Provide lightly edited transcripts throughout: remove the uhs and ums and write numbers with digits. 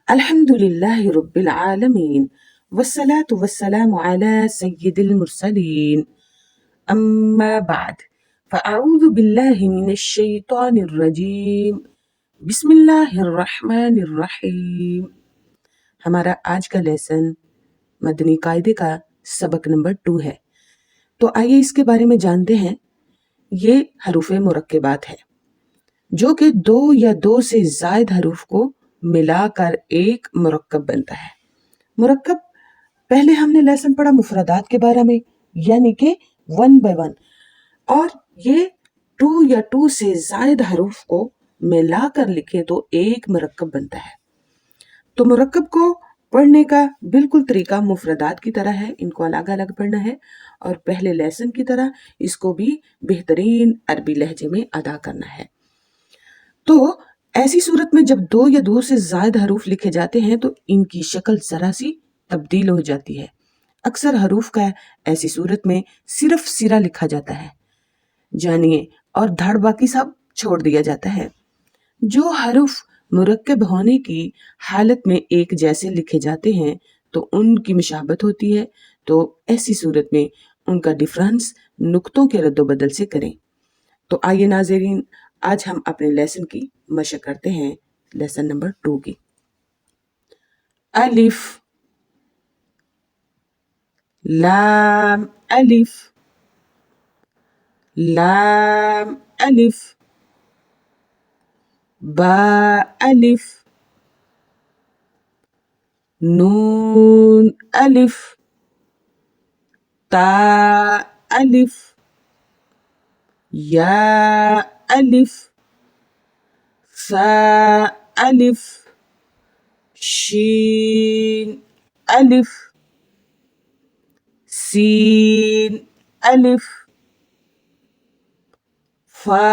अल्हम्दुलिल्लाहि रब्बिल आलमीन वस्सलातु वस्सलामु अला सय्यिदिल मुरसलीन अम्मा बाद फ़अऊज़ु बिल्लाहि मिनश शैतानिर रजीम बिस्मिल्लाहिर रहमानिर रहीम। हमारा आज का लेसन मदनी कायदे का सबक नंबर 2 है। तो आइए इसके बारे में जानते हैं। ये हरूफ़े मुरक्कबात है जो कि दो या दो से ज़ायद हरूफ को मिलाकर एक मुरक्कब बनता है। मुरक्कब पहले हमने लेसन पढ़ा मुफरदात के बारे में, यानी कि 1 बाय 1, और ये 2 या 2 से ज़ायद हरूफ को मिलाकर लिखे तो एक मुरक्कब बनता है। तो मुरक्कब को पढ़ने का बिल्कुल तरीका मुफरदात की तरह है, इनको अलग अलग पढ़ना है और पहले लेसन की तरह इसको भी बेहतरीन अरबी लहजे में अदा करना है। तो ऐसी सूरत में जब 2 या 2 से ज़ायद हरूफ लिखे जाते हैं तो इनकी शक्ल ज़रा सी तब्दील हो जाती है। अक्सर हरूफ का ऐसी सूरत में सिर्फ सिरा लिखा जाता है, जानिए, और धड़ बाकी सब छोड़ दिया जाता है। जो हरूफ मुरक्कब होने की हालत में एक जैसे लिखे जाते हैं तो उनकी मुशाबत होती है, तो ऐसी सूरत में उनका डिफरेंस नुक्तों के रद्दोबदल से करें। तो आइए नाज़रीन, आज हम अपने लेसन की मशक करते हैं, लेसन नंबर 2 की। अलिफ, लाम अलिफ, लाम अलिफ, बा अलिफ, नून अलिफ, ता अलिफ, या अलिफ, सा अलिफ, शीन अलिफ, सीन अलिफ, फा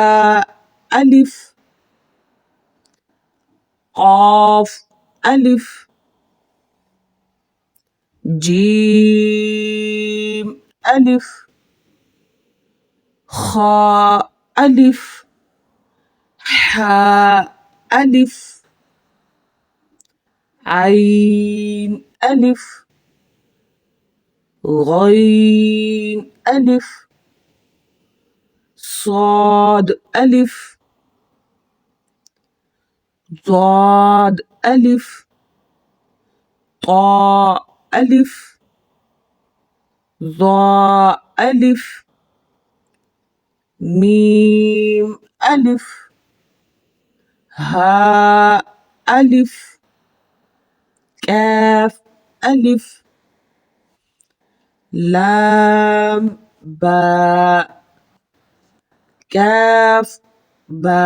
अलिफ, क़ाफ अलिफ, जीम अलिफ, खा अलिफ, हा अलिफ, आइन अलिफ, गैन अलिफ, صاد अलिफ, ضاد अलिफ, طا अलिफ, ظा अलिफ, मीम अलिफ, हा अलिफ, कैफ अलिफ, लाम बा, कैफ बा,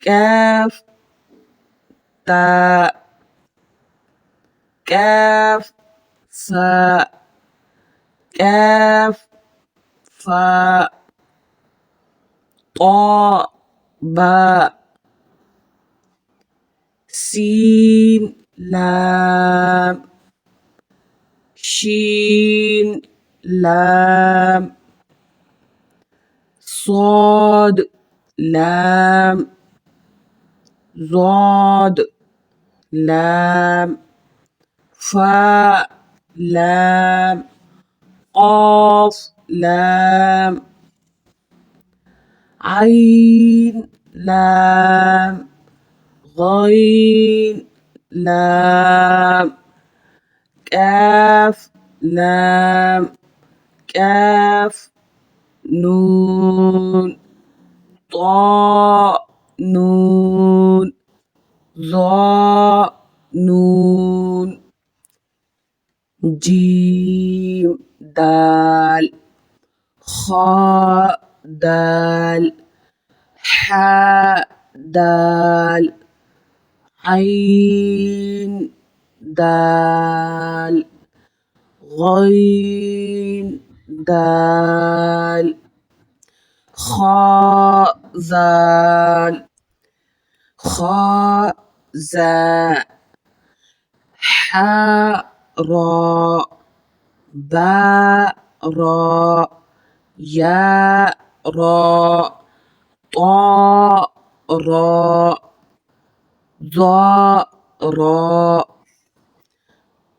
कैफ ता, कैफ सा, कैफ फा, ता बा, सीन लाम, शीन लाम, صاد لام، ضاد لام، فاء لام، قاف لام، عين لام، غين لام، كاف لام، كاف نون، طاء نون، ظا نون، جيم دال، خاء دال، حاء دال، عين دال، غين دال، خاء ذال، خاء زاء، حاء راء، باء راء، ياء راء، طاء راء، ظاء راء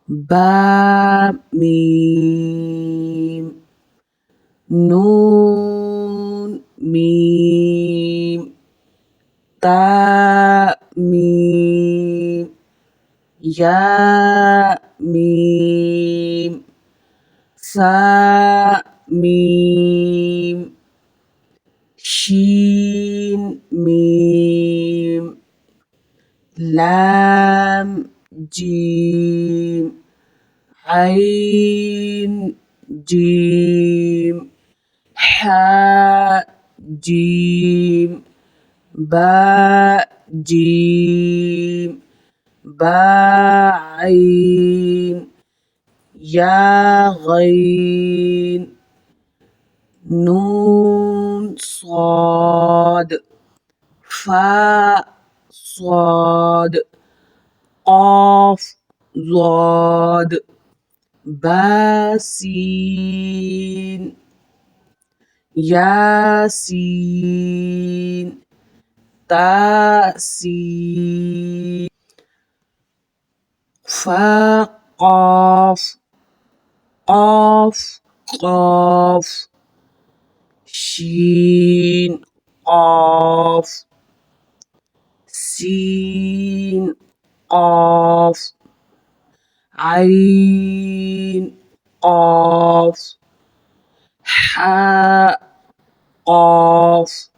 باء ميم نون ميم تاء ميم ياء ميم ثاء ميم شين ميم لام جيم عين جيم حاء جيم باء جيم باء عين يا غين نون صاد فاء صاد قاف ضاد باسين ياسين تاسين فاء قاف قاف قاف شين قاف سين قاف عين قاف حاء قاف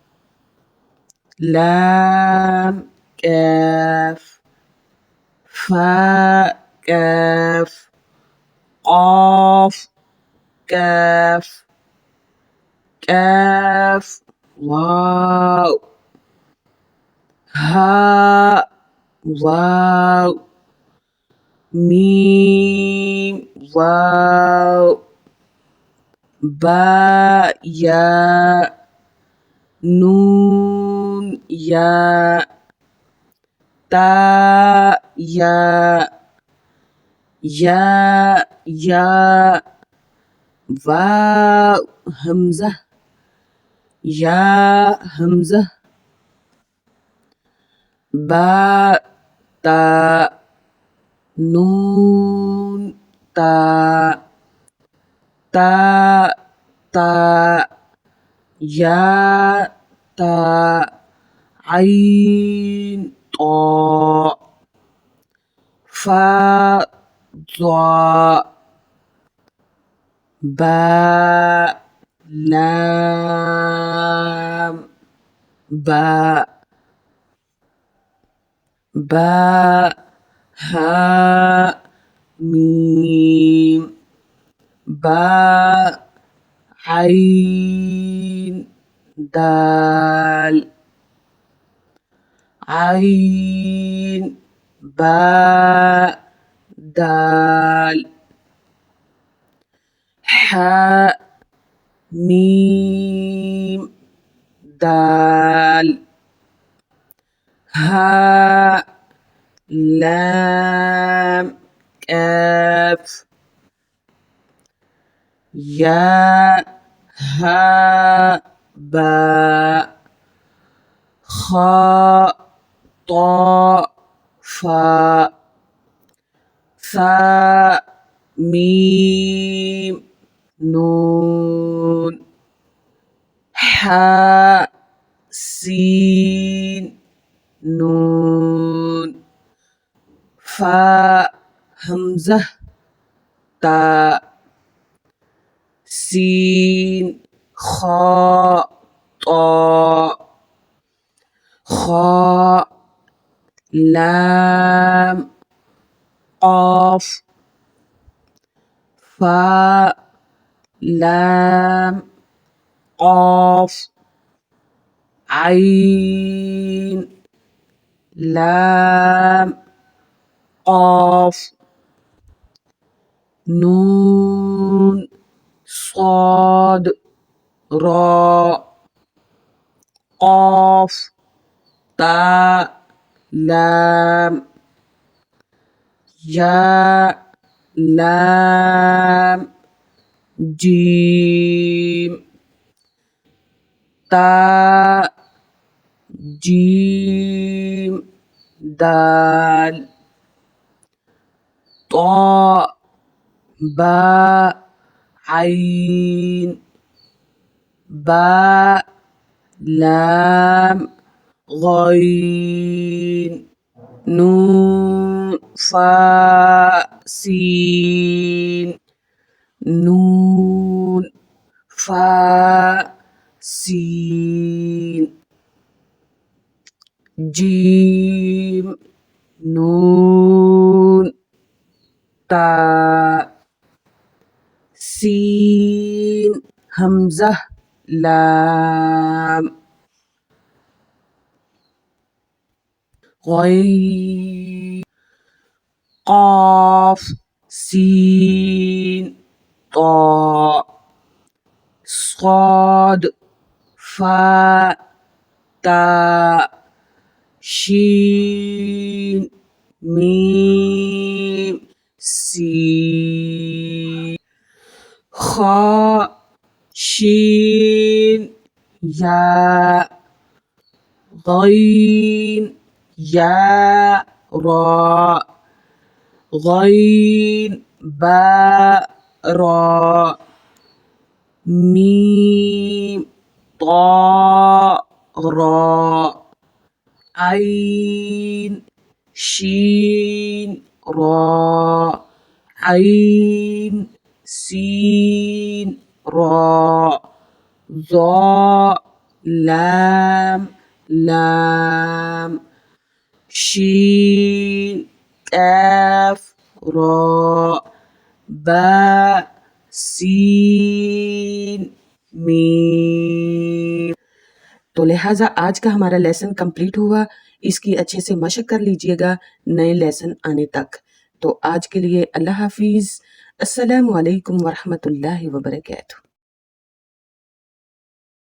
لام كاف فاء كاف قاف كاف كاف واو هاء واو ميم واو باء ياء نون ياء تاء ياء ياء واو همزة يا همزة باء تاء نون تاء تاء تاء ياء تاء عين طاء فاء ضاء باء لام باء هاء ميم باء عين دال عين باء دال حاء ميم دال هاء لام كاف ياء هاء باء خاء طاء فاء ثاء ميم نون حاء سين نون فاء همزة تاء سين خاء طاء خاء لام قاف فاء لام قاف عين لام قاف نون صاد راء قاف تاء لام ياء لام جيم تاء جيم دال طاء باء عين باء لام غين نون فاء سين نون فاء سين جيم نون تاء سين همزة لام غين قاف سين طاء صاد فاء تاء شين ميم سين خاء شين ياء غين ياء راء غين باء راء ميم طاء راء عين شين راء عين سين راء ظاء لام لام شين كاف راء باء सीन मीम। तो लिहाजा आज का हमारा लेसन कंप्लीट हुआ। इसकी अच्छे से मशक कर लीजिएगा नए लेसन आने तक। तो आज के लिए अल्लाह हाफिज़। अस्सलामु अलैकुम वरहमतुल्लाहि वबरकातुहू।